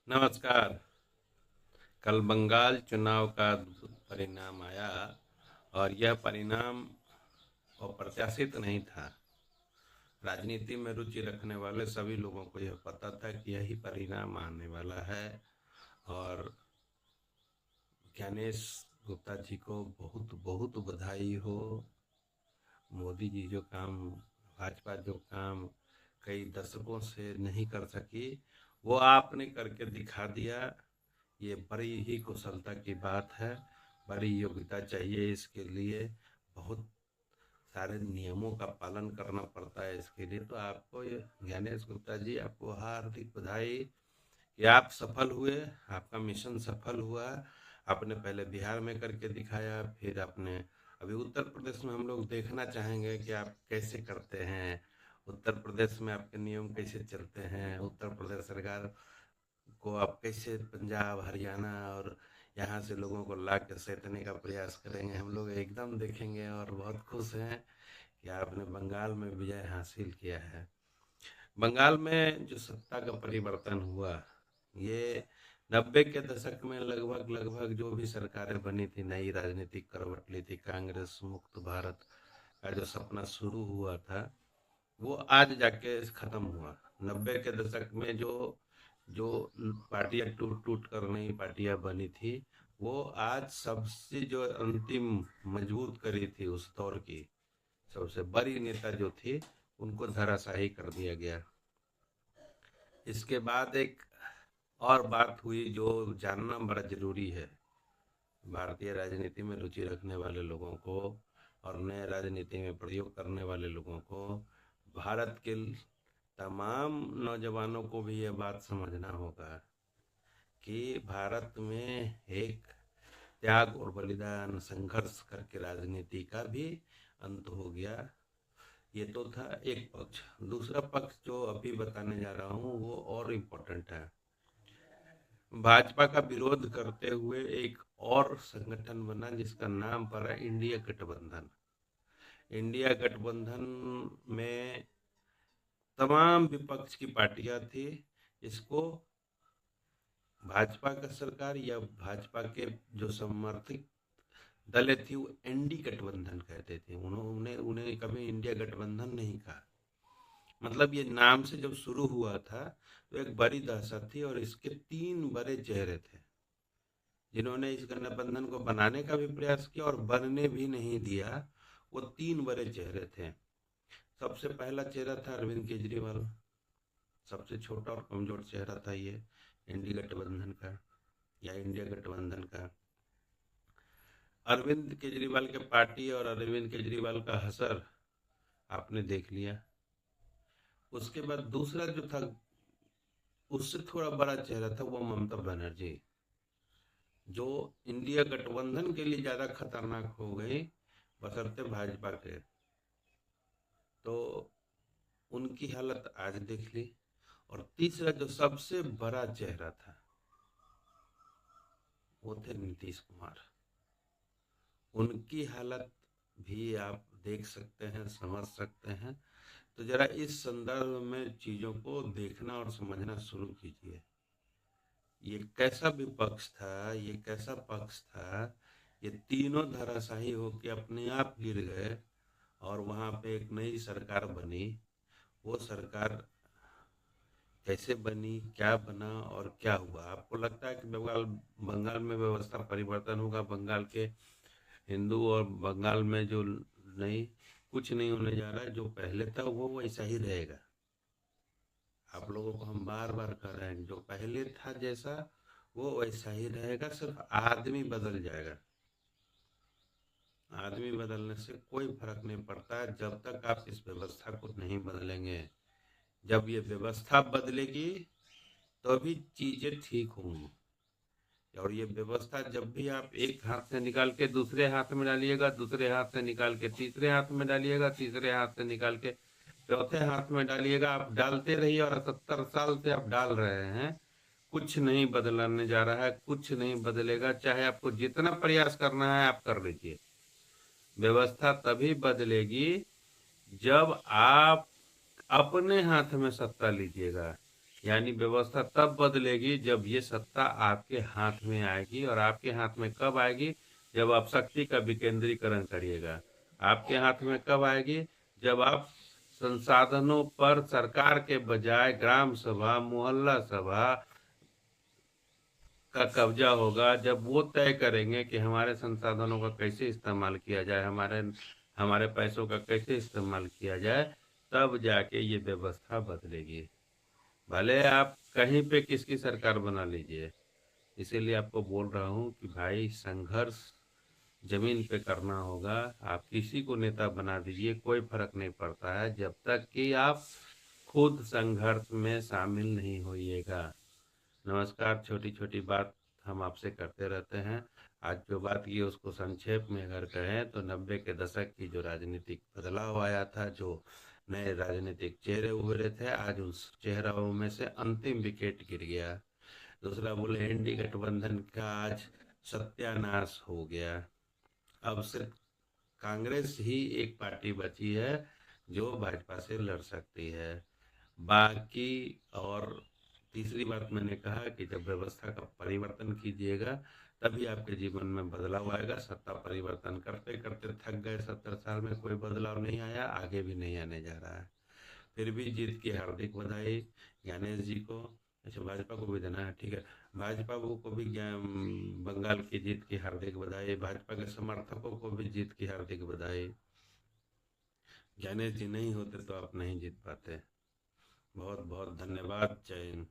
नमस्कार। कल बंगाल चुनाव का अद्भुत परिणाम आया और यह परिणाम अप्रत्याशित नहीं था। राजनीति में रुचि रखने वाले सभी लोगों को यह पता था कि यही परिणाम आने वाला है और ज्ञानेश गुप्ता जी को बहुत बहुत बधाई हो। मोदी जी जो काम, भाजपा जो काम कई दशकों से नहीं कर सकी, वो आपने करके दिखा दिया। ये बड़ी ही कुशलता की बात है, बड़ी योग्यता चाहिए इसके लिए। बहुत सारे नियमों का पालन करना पड़ता है इसके लिए। तो आपको ये ज्ञानेश गुप्ता जी, आपको हार्दिक बधाई कि आप सफल हुए, आपका मिशन सफल हुआ। आपने पहले बिहार में करके दिखाया, फिर आपने अभी उत्तर प्रदेश में हम लोग देखना चाहेंगे कि आप कैसे करते हैं। उत्तर प्रदेश में आपके नियम कैसे चलते हैं, उत्तर प्रदेश सरकार को आप कैसे पंजाब हरियाणा और यहाँ से लोगों को ला के सैतने का प्रयास करेंगे। हम लोग एकदम देखेंगे और बहुत खुश हैं कि आपने बंगाल में विजय हासिल किया है। बंगाल में जो सत्ता का परिवर्तन हुआ, ये 90 के दशक में लगभग लगभग जो भी सरकारें बनी थी, नई राजनीतिक करवट ली थी, कांग्रेस मुक्त भारत का जो सपना शुरू हुआ था, वो आज जाके खत्म हुआ। 90 के दशक में जो जो पार्टियां टूट टूट कर नई पार्टियां बनी थी, वो आज सबसे जो अंतिम मजबूत करी थी उस दौर की सबसे बड़ी नेता जो थी, उनको धराशाही कर दिया गया। इसके बाद एक और बात हुई जो जानना बड़ा जरूरी है भारतीय राजनीति में रुचि रखने वाले लोगों को और नए राजनीति में प्रयोग करने वाले लोगों को। भारत के तमाम नौजवानों को भी यह बात समझना होगा कि भारत में एक त्याग और बलिदान संघर्ष करके राजनीति का भी अंत हो गया। ये तो था एक पक्ष। दूसरा पक्ष जो अभी बताने जा रहा हूँ वो और इम्पोर्टेंट है। भाजपा का विरोध करते हुए एक और संगठन बना जिसका नाम पड़ा इंडिया गठबंधन। इंडिया गठबंधन में तमाम विपक्ष की पार्टियां थी। इसको भाजपा का सरकार या भाजपा के जो समर्थित दल थी वो एनडी गठबंधन कहते थे। उन्होंने उन्हें कभी इंडिया गठबंधन नहीं कहा। मतलब ये नाम से जब शुरू हुआ था तो एक बड़ी दहशत थी और इसके तीन बड़े चेहरे थे जिन्होंने इस गठबंधन को बनाने का भी प्रयास किया और बनने भी नहीं दिया। वो तीन बड़े चेहरे थे। सबसे पहला चेहरा था अरविंद केजरीवाल। सबसे छोटा और कमजोर चेहरा था ये इंडी गठबंधन का या इंडिया गठबंधन का। अरविंद केजरीवाल के पार्टी और अरविंद केजरीवाल का असर आपने देख लिया। उसके बाद दूसरा जो था, उससे थोड़ा बड़ा चेहरा था, वो ममता बनर्जी, जो इंडिया गठबंधन के लिए ज्यादा खतरनाक हो गई बशर्ते भाजपा के। तो उनकी हालत आज देख ली। और तीसरा जो सबसे बड़ा चेहरा था वो थे नीतीश कुमार। उनकी हालत भी आप देख सकते हैं, समझ सकते हैं। तो जरा इस संदर्भ में चीजों को देखना और समझना शुरू कीजिए। ये कैसा विपक्ष था, ये कैसा पक्ष था। ये तीनों धराशायी होकर अपने आप गिर गए और वहां पे एक नई सरकार बनी। वो सरकार कैसे बनी, क्या बना और क्या हुआ। आपको लगता है कि बंगाल बंगाल में व्यवस्था परिवर्तन होगा, बंगाल के हिंदू और बंगाल में जो नहीं, कुछ नहीं होने जा रहा है। जो पहले था वो वैसा ही रहेगा। आप लोगों को हम बार बार कह रहे हैं, जो पहले था जैसा वो वैसा ही रहेगा, सिर्फ आदमी बदल जाएगा। आदमी बदलने से कोई फर्क नहीं पड़ता है जब तक आप इस व्यवस्था को नहीं बदलेंगे। जब ये व्यवस्था बदलेगी तो भी चीजें ठीक होंगी। और ये व्यवस्था जब भी आप एक हाथ से निकाल के दूसरे हाथ में डालिएगा, दूसरे हाथ से निकाल के तीसरे हाथ में डालिएगा, तीसरे हाथ से निकाल के चौथे हाथ में डालिएगा, आप डालते रहिए और 70 साल से आप डाल रहे हैं, कुछ नहीं बदलने जा रहा है, कुछ नहीं बदलेगा। चाहे आपको जितना प्रयास करना है आप कर लीजिए। व्यवस्था तभी बदलेगी जब आप अपने हाथ में सत्ता लीजिएगा। यानी व्यवस्था तब बदलेगी जब ये सत्ता आपके हाथ में आएगी। और आपके हाथ में कब आएगी? जब आप शक्ति का विकेंद्रीकरण करिएगा। आपके हाथ में कब आएगी? जब आप संसाधनों पर सरकार के बजाय ग्राम सभा, मोहल्ला सभा का कब्जा होगा। जब वो तय करेंगे कि हमारे संसाधनों का कैसे इस्तेमाल किया जाए, हमारे हमारे पैसों का कैसे इस्तेमाल किया जाए, तब जाके ये व्यवस्था बदलेगी। भले आप कहीं पे किसकी सरकार बना लीजिए। इसीलिए आपको बोल रहा हूँ कि भाई संघर्ष जमीन पे करना होगा। आप किसी को नेता बना दीजिए, कोई फर्क नहीं पड़ता है, जब तक कि आप खुद संघर्ष में शामिल नहीं होइएगा। नमस्कार। छोटी छोटी बात हम आपसे करते रहते हैं। आज जो बात की उसको संक्षेप में अगर कहें तो 90 के दशक की जो राजनीतिक बदलाव आया था, जो नए राजनीतिक चेहरे उभरे थे, आज उस चेहरों में से अंतिम विकेट गिर गया। दूसरा बोले एनडी गठबंधन का आज सत्यानाश हो गया। अब सिर्फ कांग्रेस ही एक पार्टी बची है जो भाजपा से लड़ सकती है। बाकी और तीसरी बात मैंने कहा कि जब व्यवस्था का परिवर्तन कीजिएगा तभी आपके जीवन में बदलाव आएगा। सत्ता परिवर्तन करते करते थक गए, 70 साल में कोई बदलाव नहीं आया, आगे भी नहीं आने जा रहा है। फिर भी जीत की हार्दिक बधाई ज्ञानेश जी को। अच्छा, भाजपा को भी देना है, ठीक है। भाजपा को भी बंगाल की जीत की हार्दिक बधाई। भाजपा के समर्थकों को भी जीत की हार्दिक बधाई। ज्ञानेश जी नहीं होते तो आप नहीं जीत पाते। बहुत बहुत धन्यवाद। जय हिंद।